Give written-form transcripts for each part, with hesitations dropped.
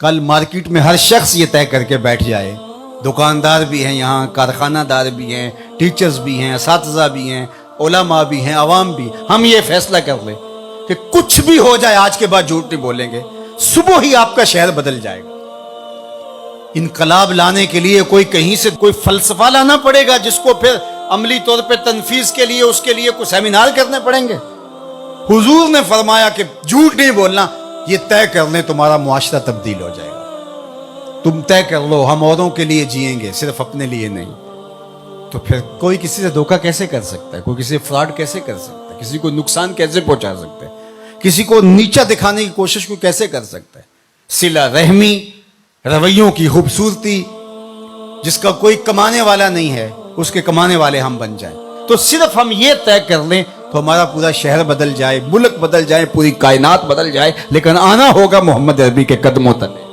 کل مارکیٹ میں ہر شخص یہ طے کر کے بیٹھ جائے، دکاندار بھی ہیں یہاں، کارخانہ دار بھی ہیں، ٹیچرز بھی ہیں، اساتذہ بھی ہیں، علماء بھی ہیں، عوام بھی، ہم یہ فیصلہ کر لیں کہ کچھ بھی ہو جائے آج کے بعد جھوٹ نہیں بولیں گے، صبح ہی آپ کا شہر بدل جائے گا۔ انقلاب لانے کے لیے کوئی کہیں سے کوئی فلسفہ لانا پڑے گا جس کو پھر عملی طور پہ تنفیذ کے لیے اس کے لیے کوئی سیمینار کرنے پڑیں گے۔ حضور نے فرمایا کہ جھوٹ نہیں بولنا، یہ طے کر لیں تمہارا معاشرہ تبدیل ہو جائے گا۔ تم طے کر لو ہم اوروں کے لیے جئیں گے، صرف اپنے لیے نہیں۔ تو پھر کوئی کسی سے دھوکہ کیسے کر سکتا ہے؟ کوئی کسی سے فراڈ کیسے کر سکتا ہے؟ کسی کو نقصان کیسے پہنچا سکتا ہے؟ کسی کو نیچا دکھانے کی کوشش کو کیسے کر سکتا ہے؟ صلہ رحمی، رویوں کی خوبصورتی، جس کا کوئی کمانے والا نہیں ہے اس کے کمانے والے ہم بن جائیں۔ تو صرف ہم یہ طے کر لیں تو ہمارا پورا شہر بدل جائے، ملک بدل جائے، پوری کائنات بدل جائے، لیکن آنا ہوگا محمد عربی کے قدموں تلے،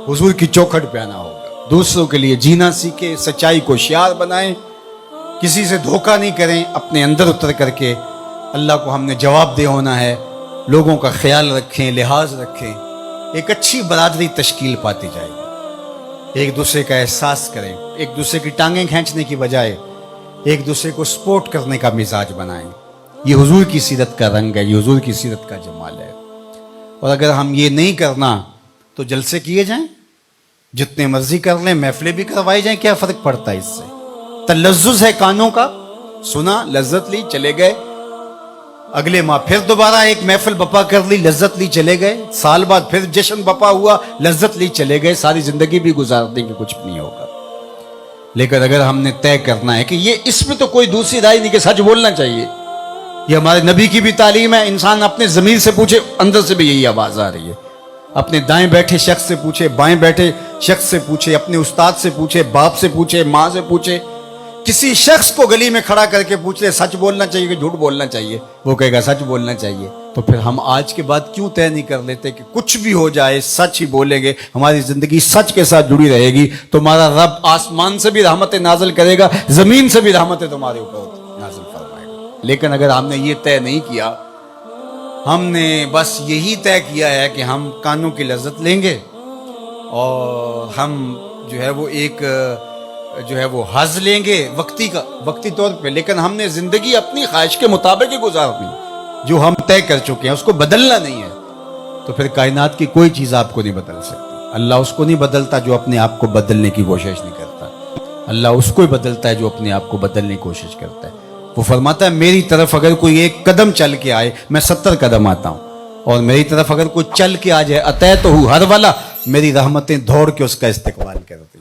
حضور کی چوکھٹ پہ آنا ہوگا۔ دوسروں کے لیے جینا سیکھیں، سچائی کو شعار بنائیں، کسی سے دھوکہ نہیں کریں، اپنے اندر اتر کر کے اللہ کو ہم نے جواب دہ ہونا ہے، لوگوں کا خیال رکھیں، لحاظ رکھیں، ایک اچھی برادری تشکیل پاتی جائے گی۔ ایک دوسرے کا احساس کریں، ایک دوسرے کی ٹانگیں کھینچنے کی بجائے ایک دوسرے کو سپورٹ کرنے کا مزاج بنائیں۔ یہ حضور کی سیرت کا رنگ ہے، یہ حضور کی سیرت کا جمال ہے۔ اور اگر ہم یہ نہیں کرنا تو جلسے کیے جائیں، جتنے مرضی کر لیں، محفلیں بھی کروائی جائیں، کیا فرق پڑتا ہے اس سے؟ تلذذ ہے کانوں کا، سنا، لذت لی، چلے گئے، اگلے ماہ پھر دوبارہ ایک محفل بپا کر لی، لذت لی، چلے گئے، سال بعد پھر جشن بپا ہوا، لذت لی، چلے گئے، ساری زندگی بھی گزار دیں گے، کچھ بھی نہیں ہوگا۔ لیکن اگر ہم نے طے کرنا ہے کہ یہ اس میں تو کوئی دوسری رائے نہیں کہ سچ بولنا چاہیے، یہ ہمارے نبی کی بھی تعلیم ہے، انسان اپنے ضمیر سے پوچھے، اندر سے بھی یہی آواز آ رہی ہے، اپنے دائیں بیٹھے شخص سے پوچھے، بائیں بیٹھے شخص سے پوچھے، اپنے استاد سے پوچھے، باپ سے پوچھے، ماں سے پوچھے، کسی شخص کو گلی میں کھڑا کر کے پوچھ لے سچ بولنا چاہیے کہ جھوٹ بولنا چاہیے، وہ کہے گا سچ بولنا چاہیے۔ تو پھر ہم آج کے بعد کیوں طے نہیں کر لیتے کہ کچھ بھی ہو جائے سچ ہی بولیں گے، ہماری زندگی سچ کے ساتھ جڑی رہے گی، تمہارا رب آسمان سے بھی رحمتیں نازل کرے گا، زمین سے بھی رحمتیں تمہارے اوپر نازل فرمائے گا۔ لیکن اگر ہم نے یہ طے نہیں کیا، ہم نے بس یہی طے کیا ہے کہ ہم کانوں کی لذت لیں گے اور ہم جو ہے وہ ایک حظ لیں گے وقتی طور پہ، لیکن ہم نے زندگی اپنی خواہش کے مطابق ہی گزارنی، جو ہم طے کر چکے ہیں اس کو بدلنا نہیں ہے، تو پھر کائنات کی کوئی چیز آپ کو نہیں بدل سکتی۔ اللہ اس کو نہیں بدلتا جو اپنے آپ کو بدلنے کی کوشش نہیں کرتا، اللہ اس کو ہی بدلتا ہے جو اپنے آپ کو بدلنے کی کوشش کرتا ہے۔ وہ فرماتا ہے میری طرف اگر کوئی ایک قدم چل کے آئے میں 70 قدم آتا ہوں، اور میری طرف اگر کوئی چل کے آ جائے اتیتہ ہر والا، میری رحمتیں دوڑ کے اس کا استقبال کرتا